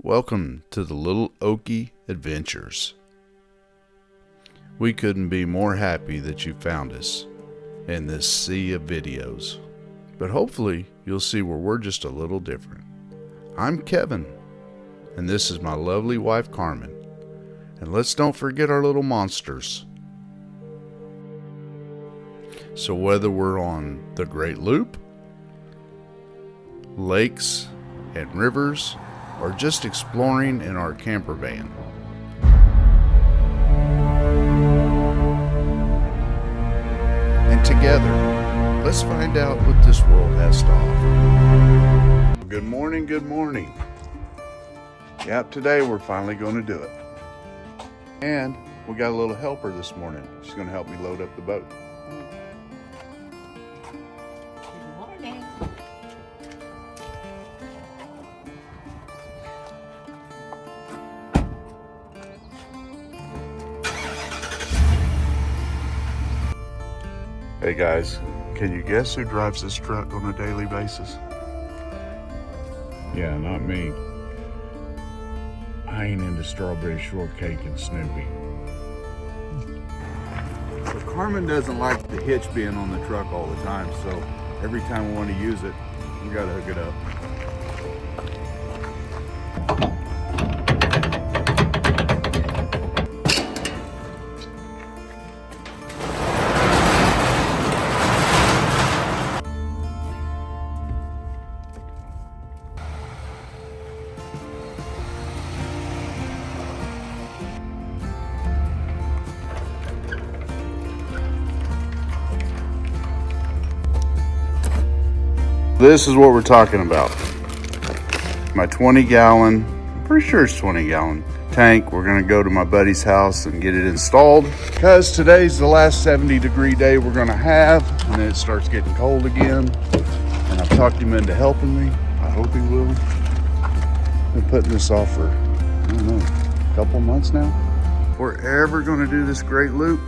Welcome to the Little Okie Adventures. We couldn't be more happy that you found us in this sea of videos, but hopefully you'll see where we're just a little different. I'm Kevin, and this is my lovely wife Carmen, and let's don't forget our little monsters. So whether we're on the Great Loop, lakes and rivers, or just exploring in our camper van, and together, let's find out what this world has to offer. Good morning, good morning. Yep, today we're finally going to do it. And we got a little helper this morning. She's going to help me load up the boat. Good morning. Hey guys, can you guess who drives this truck on a daily basis? Yeah, not me. I ain't into strawberry shortcake and Snoopy. So Carmen doesn't like the hitch being on the truck all the time, so every time we want to use it, we gotta hook it up. This is what we're talking about. My 20-gallon, I'm pretty sure it's 20-gallon tank. We're gonna go to my buddy's house and get it installed because today's the last 70-degree day we're gonna have, and then it starts getting cold again. And I've talked him into helping me. I hope he will. I've been putting this off for, I don't know, a couple months now. If we're ever gonna do this great loop,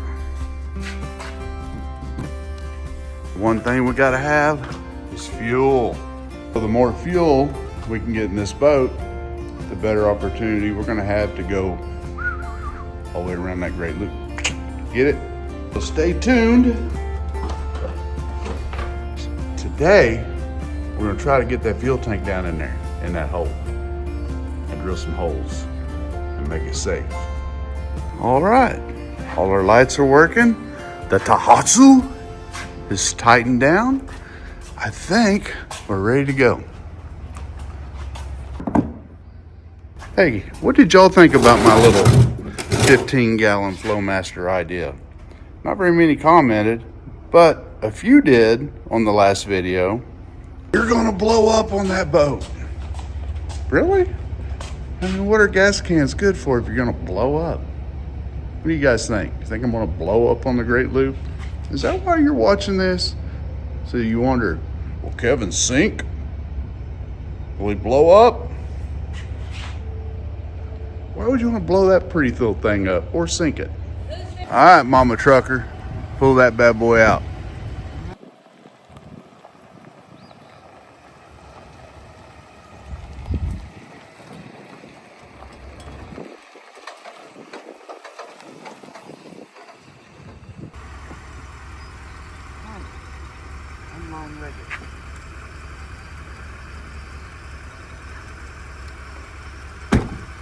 one thing we gotta have is fuel. So the more fuel we can get in this boat, the better opportunity we're gonna have to go all the way around that great loop. Get it? So stay tuned. Today, we're gonna try to get that fuel tank down in there, in that hole, and drill some holes and make it safe. All right, all our lights are working. The Tahatsu is tightened down. I think we're ready to go. Hey, what did y'all think about my little 15-gallon Flowmaster idea? Not very many commented, but a few did on the last video. You're gonna blow up on that boat. Really? I mean, what are gas cans good for if you're gonna blow up? What do you guys think? You think I'm gonna blow up on the Great Loop? Is that why you're watching this? So you wonder, will Kevin sink? Will he blow up? Why would you want to blow that pretty little thing up or sink it? All right, Mama Trucker, pull that bad boy out. I'm on ready.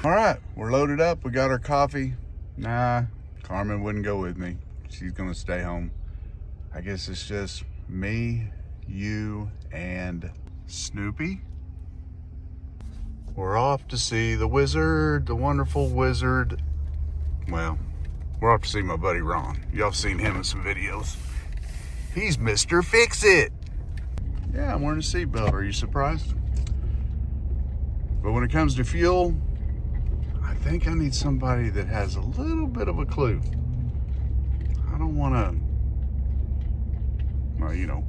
All right, we're loaded up. We got our coffee. Nah, Carmen wouldn't go with me. She's gonna stay home. I guess it's just me, you, and Snoopy. We're off to see the wizard, the wonderful wizard. Well, we're off to see my buddy Ron. Y'all seen him in some videos. He's Mr. Fix-It. Yeah, I'm wearing a seatbelt. Are you surprised? But when it comes to fuel, I think I need somebody that has a little bit of a clue. I don't want to, well, you know.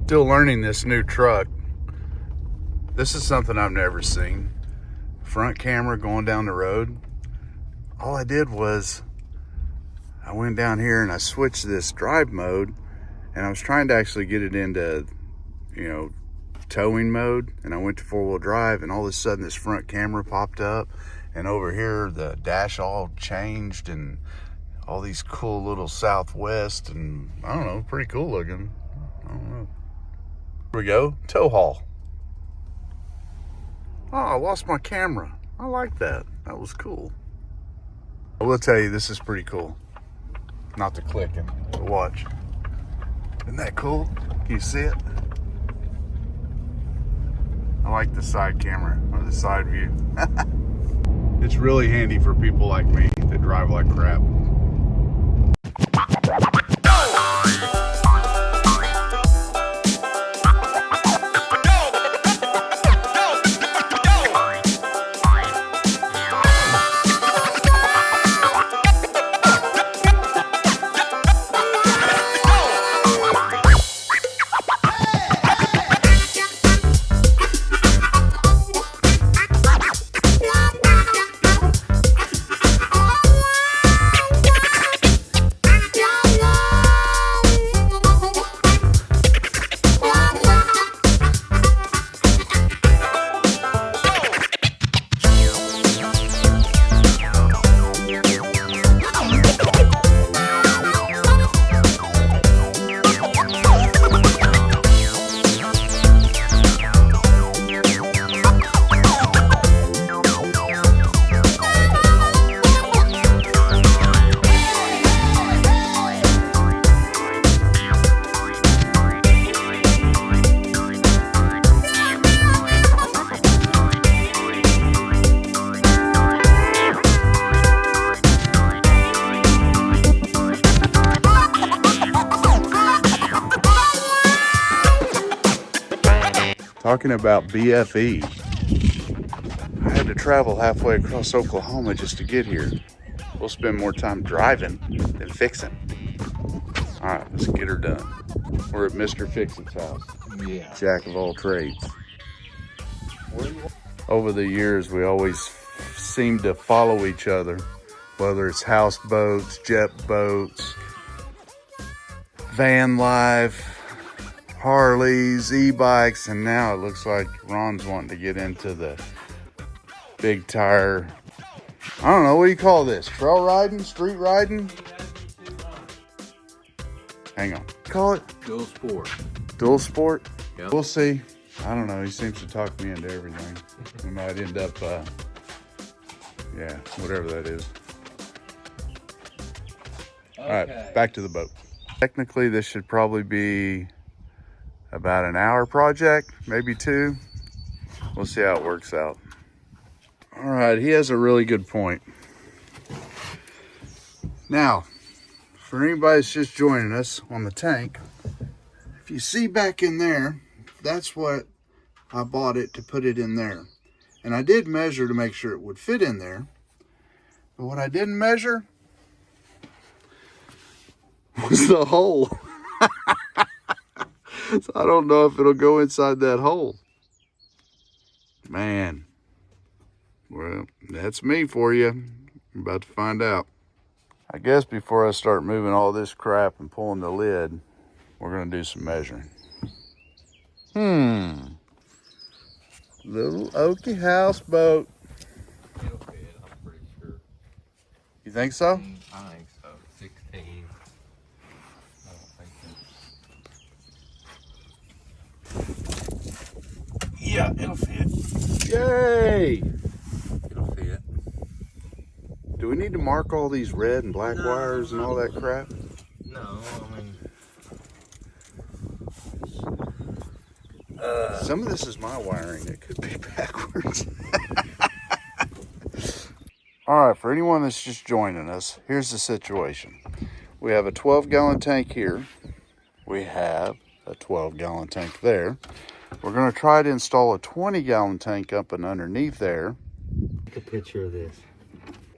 Still learning this new truck. This is something I've never seen. Front camera going down the road. All I did was I went down here and I switched this drive mode, and I was trying to actually get it into, you know, towing mode and I went to 4-wheel drive, and all of a sudden this front camera popped up, and over here the dash all changed and all these cool little Southwest, and I don't know, pretty cool looking. I don't know. Here we go, tow haul. Oh, I lost my camera. I like that. That was cool. I will tell you, this is pretty cool. Not the clicking, to watch. Isn't that cool? Can you see it? I like the side camera, or the side view. It's really handy for people like me that drive like crap. Talking about BFE, I had to travel halfway across Oklahoma just to get here. We'll spend more time driving than fixing. All right, let's get her done. We're at Mr. Fix-It's house. Yeah. Jack of all trades. Over the years, we always seem to follow each other, whether it's houseboats, jet boats, van life, Harleys, e-bikes, and now it looks like Ron's wanting to get into the big tire. I don't know, what do you call this? Trail riding? Street riding? Hang on. Call it? Dual sport. Dual sport? Yep. We'll see. I don't know. He seems to talk me into everything. We might end up, yeah, whatever that is. Okay. All right, back to the boat. Technically, this should probably be about an hour project, maybe 2. We'll see how it works out. All right, he has a really good point. Now, for anybody that's just joining us on the tank, if you see back in there, that's what I bought it to put it in there. And I did measure to make sure it would fit in there. But what I didn't measure was the hole. So I don't know if it'll go inside that hole. Man. Well, that's me for you. I'm about to find out. I guess before I start moving all this crap and pulling the lid, we're going to do some measuring. Little Okie houseboat. It'll fit, I'm pretty sure. You think so? I think so. 16. I don't think so. Yeah, it'll fit. Yay! It'll fit. Do we need to mark all these red and black wires and all that crap? No, I mean... Some of this is my wiring. It could be backwards. All right, for anyone that's just joining us, here's the situation. We have a 12-gallon tank here. We have a 12-gallon tank there. We're going to try to install a 20-gallon tank up and underneath there. Take a picture of this.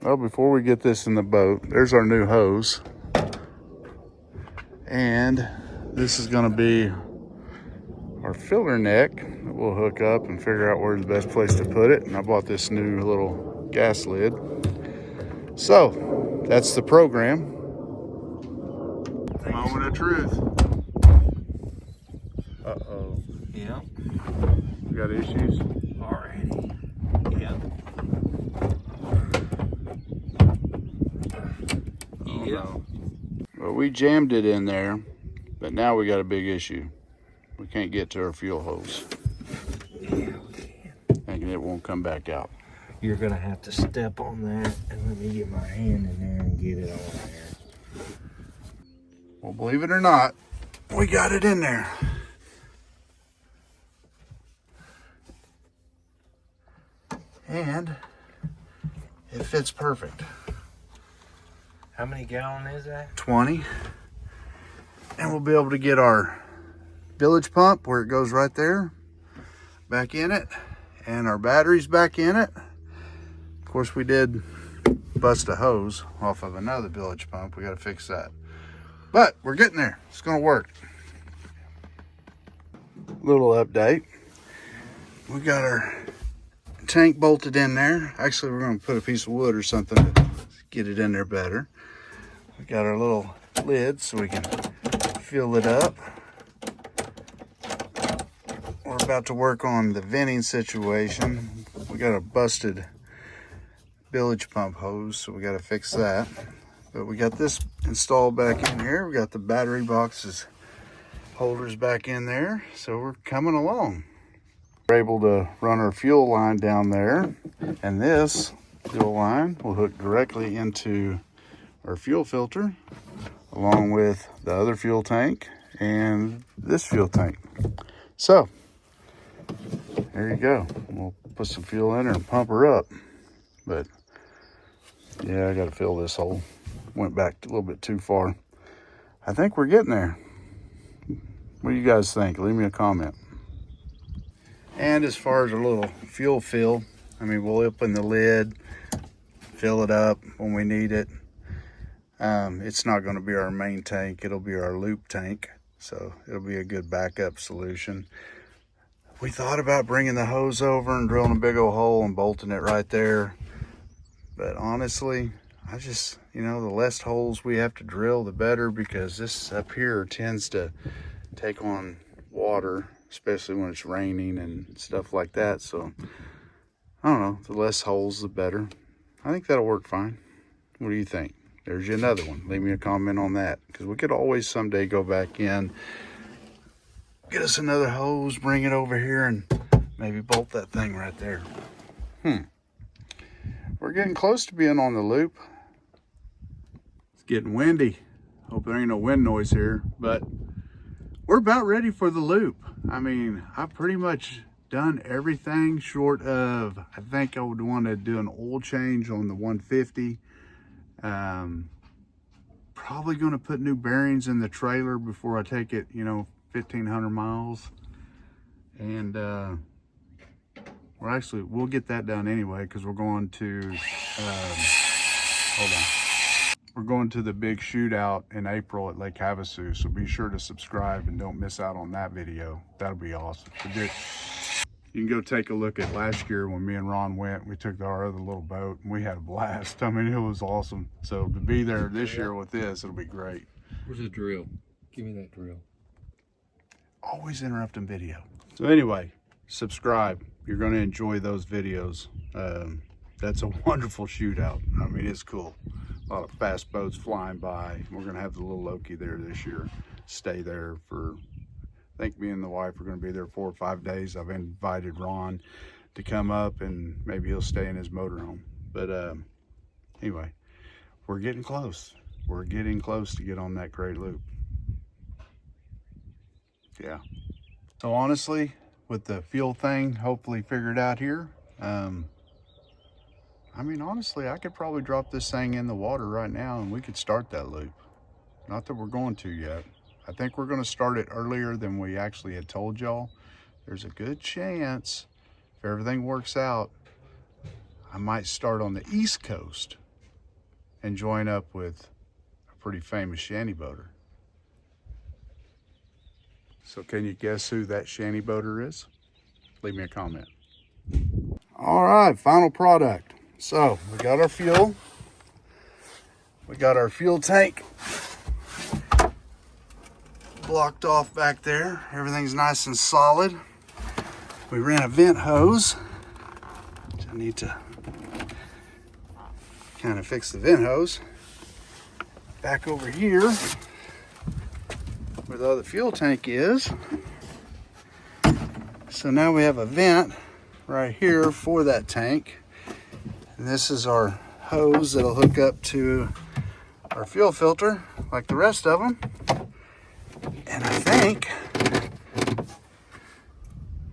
Well, before we get this in the boat, there's our new hose. And this is going to be our filler neck that we'll hook up and figure out where's the best place to put it. And I bought this new little gas lid. So, that's the program. Moment of truth. Uh-oh. Yeah. We got issues. Already. Yeah. Oh no. Well, we jammed it in there, but now we got a big issue. We can't get to our fuel hose. Yeah, we can. Thinking it won't come back out. You're gonna have to step on that and let me get my hand in there and get it on there. Well, believe it or not, we got it in there. And it fits perfect. How many gallon is that? 20. And we'll be able to get our village pump where it goes right there back in it, and our batteries back in it. Of course, we did bust a hose off of another village pump. We got to fix that. But we're getting there. It's going to work. Little update. We got our tank bolted in there. Actually, we're going to put a piece of wood or something to get it in there better. We got our little lid so we can fill it up. We're about to work on the venting situation. We got a busted village pump hose, so we got to fix that. But we got this installed back in here. We got the battery boxes holders back in there, so we're coming along. We're able to run our fuel line down there, and this fuel line will hook directly into our fuel filter, along with the other fuel tank and this fuel tank. So there you go. We'll put some fuel in her and pump her up. But yeah, I got to fill this hole. Went back a little bit too far. I think we're getting there. What do you guys think? Leave me a comment. And as far as a little fuel fill, I mean, we'll open the lid, fill it up when we need it. It's not going to be our main tank. It'll be our loop tank. So it'll be a good backup solution. We thought about bringing the hose over and drilling a big old hole and bolting it right there. But honestly, I just, the less holes we have to drill, the better, because this up here tends to take on water, especially when it's raining and stuff like that. So I don't know, the less holes, the better. I think that'll work fine. What do you think? There's you another one. Leave me a comment on that, because we could always someday go back in, get us another hose, bring it over here, and maybe bolt that thing right there. We're getting close to being on the loop. It's getting windy. Hope there ain't no wind noise here, but we're about ready for the loop. I mean, I've pretty much done everything short of, I think I would want to do an oil change on the 150. Probably going to put new bearings in the trailer before I take it, 1,500 miles. And we'll get that done anyway, because we're going to, we're going to the big shootout in April at Lake Havasu. So be sure to subscribe and don't miss out on that video. That'll be awesome. You can go take a look at last year when me and Ron went. We took our other little boat and we had a blast. I mean, it was awesome. So to be there this year with this, it'll be great. Where's the drill? Give me that drill. Always interrupting video. So anyway, subscribe. You're going to enjoy those videos. That's a wonderful shootout. I mean, it's cool. A lot of fast boats flying by. We're going to have the little Okie there this year. Stay there for, I think me and the wife are going to be there 4 or 5 days. I've invited Ron to come up, and maybe he'll stay in his motorhome. But anyway, we're getting close. We're getting close to get on that great loop. Yeah. So honestly, with the fuel thing hopefully figured out here, I mean, honestly, I could probably drop this thing in the water right now and we could start that loop. Not that we're going to yet. I think we're going to start it earlier than we actually had told y'all. There's a good chance, if everything works out, I might start on the East Coast and join up with a pretty famous shanty boater. So can you guess who that shanty boater is? Leave me a comment. All right, final product. So we got our fuel. We got our fuel tank blocked off back there. Everything's nice and solid. We ran a vent hose. I need to kind of fix the vent hose. Back over here where the other fuel tank is. So now we have a vent right here for that tank. And this is our hose that'll hook up to our fuel filter like the rest of them. And I think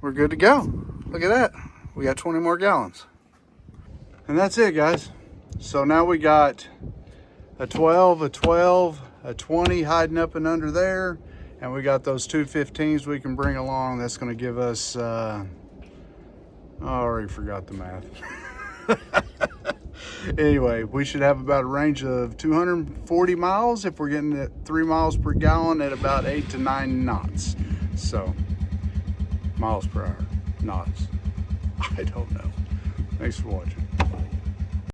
we're good to go. Look at that. We got 20 more gallons. And that's it, guys. So now we got a 12, a 12, a 20 hiding up and under there. And we got those two 15s we can bring along. That's going to give us, I already forgot the math. Anyway, we should have about a range of 240 miles if we're getting at 3 miles per gallon at about 8 to 9 knots. So, miles per hour, knots. I don't know. Thanks for watching.